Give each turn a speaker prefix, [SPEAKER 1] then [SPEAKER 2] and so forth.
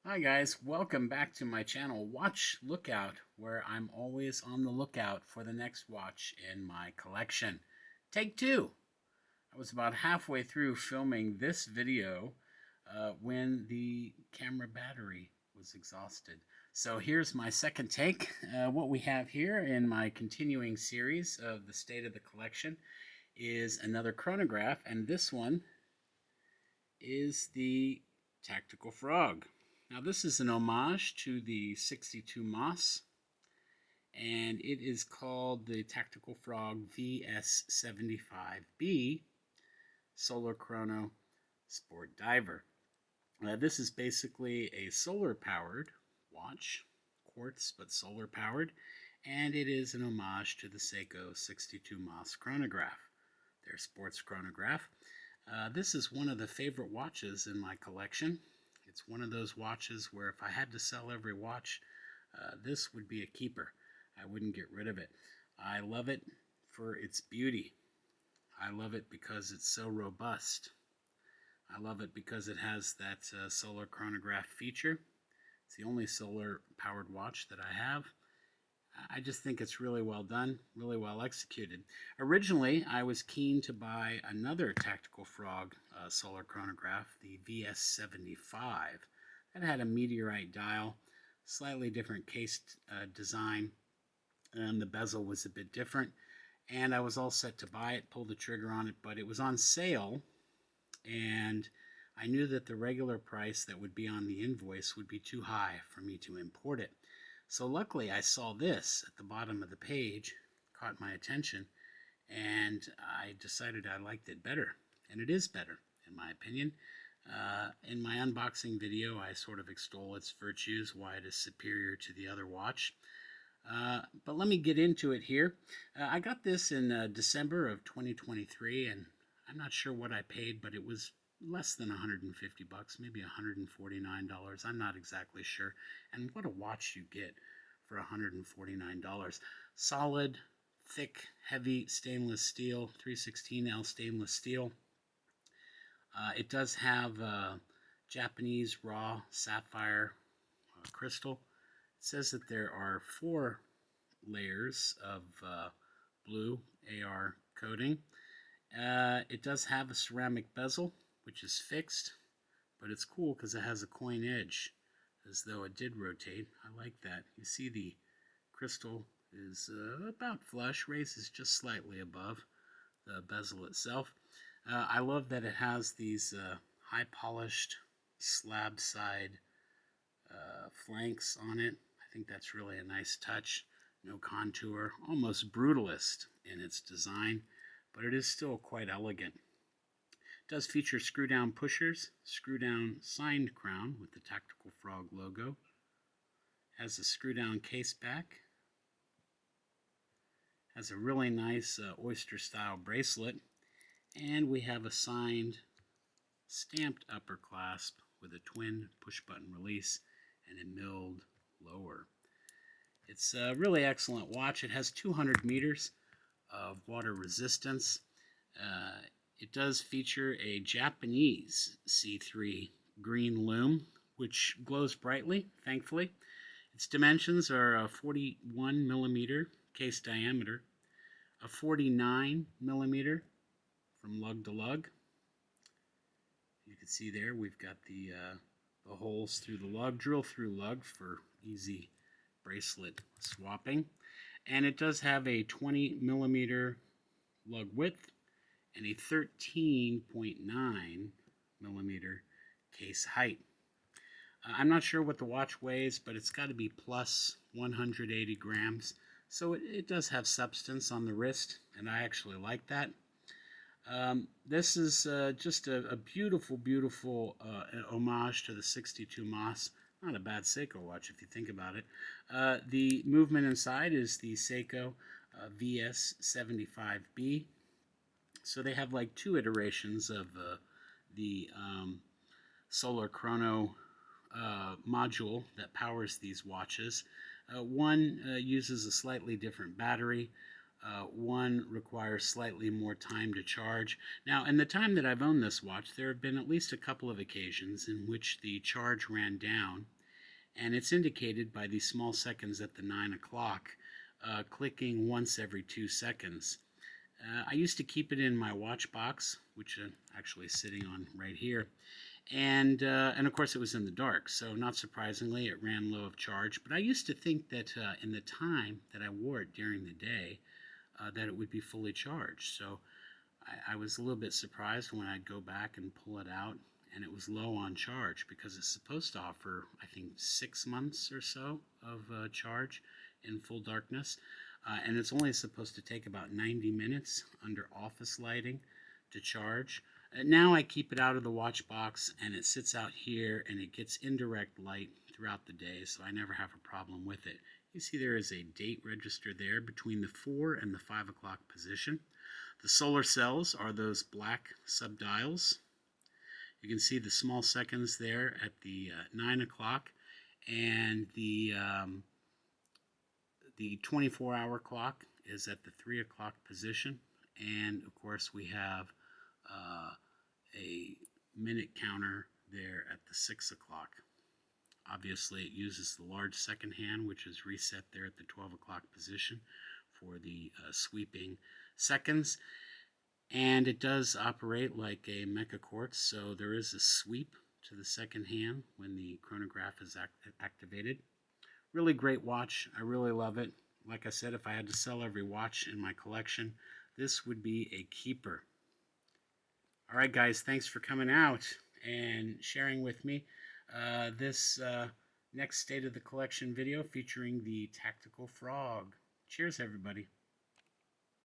[SPEAKER 1] Hi guys, welcome back to my channel Watch Lookout, where I'm always on the lookout for the next watch in my collection. Take two. I was about halfway through filming this video when the camera battery was exhausted. So here's my second take. What we have here in my continuing series of the state of the collection is another chronograph, and this one is the Tactical Frog. Now this is an homage to the 62 Moss, and it is called the Tactical Frog VS75B Solar Chrono Sport Diver. This is basically a solar powered watch, quartz but solar powered, and it is an homage to the Seiko 62 Moss chronograph, their sports chronograph. This is one of the favorite watches in my collection. It's one of those watches where if I had to sell every watch, this would be a keeper. I wouldn't get rid of it. I love it for its beauty. I love it because it's so robust. I love it because it has that solar chronograph feature. It's the only solar powered watch that I have. I just think it's really well done, really well executed. Originally, I was keen to buy another Tactical Frog solar chronograph, the VS75. That had a meteorite dial, slightly different case design, and the bezel was a bit different. And I was all set to buy it, pull the trigger on it, but it was on sale, and I knew that the regular price that would be on the invoice would be too high for me to import it. So luckily I saw this at the bottom of the page, caught my attention, and I decided I liked it better. And it is better, in my opinion. In my unboxing video, I sort of extol its virtues, why it is superior to the other watch. But let me get into it here. I got this in December of 2023, and I'm not sure what I paid, but it was less than 150 bucks, maybe $149. I'm not exactly sure. And what a watch you get for $149. Solid, thick, heavy stainless steel, 316L stainless steel. It does have Japanese raw sapphire crystal. It says that there are 4 layers of blue AR coating. It does have a ceramic bezel, which is fixed, but it's cool because it has a coin edge, as though it did rotate. I like that. You see the crystal is about flush, raises just slightly above the bezel itself. I love that it has these high polished slab side flanks on it. I think that's really a nice touch. No contour, almost brutalist in its design, but it is still quite elegant. It does feature screw-down pushers, screw-down signed crown with the Tactical Frog logo. Has a screw-down case back. Has a really nice oyster-style bracelet. And we have a signed, stamped upper clasp with a twin push-button release and a milled lower. It's a really excellent watch. It has 200 meters of water resistance. It does feature a Japanese C3 green lume, which glows brightly, thankfully. Its dimensions are a 41 millimeter case diameter, a 49 millimeter from lug to lug. You can see there we've got the holes through the lug, drill through lug for easy bracelet swapping. And it does have a 20 millimeter lug width and a 13.9 millimeter case height. I'm not sure what the watch weighs, but it's got to be plus 180 grams. So it does have substance on the wrist, and I actually like that. This is just a beautiful, beautiful homage to the 62 Moss. Not a bad Seiko watch if you think about it. The movement inside is the Seiko VS75B. So they have like 2 iterations of the solar chrono module that powers these watches. One uses a slightly different battery. One requires slightly more time to charge. Now, in the time that I've owned this watch, there have been at least a couple of occasions in which the charge ran down, and it's indicated by these small seconds at the 9 o'clock, clicking once every 2 seconds. I used to keep it in my watch box, which I'm actually sitting on right here, and of course it was in the dark, so not surprisingly it ran low of charge. But I used to think that in the time that I wore it during the day, that it would be fully charged. So I was a little bit surprised when I'd go back and pull it out and it was low on charge, because it's supposed to offer, I think, 6 months or so of charge in full darkness. And it's only supposed to take about 90 minutes under office lighting to charge. Now I keep it out of the watch box and it sits out here and it gets indirect light throughout the day, so I never have a problem with it. You see there is a date register there between the 4 and the 5 o'clock position. The solar cells are those black subdials. You can see the small seconds there at the 9 o'clock, and the 24-hour clock is at the 3 o'clock position. And of course we have a minute counter there at the 6 o'clock. Obviously, it uses the large second hand, which is reset there at the 12 o'clock position for the sweeping seconds. And it does operate like a mecha quartz, so there is a sweep to the second hand when the chronograph is activated. Really great watch. I really love it. Like I said, if I had to sell every watch in my collection, this would be a keeper. All right, guys, thanks for coming out and sharing with me this next State of the Collection video featuring the Tactical Frog. Cheers, everybody.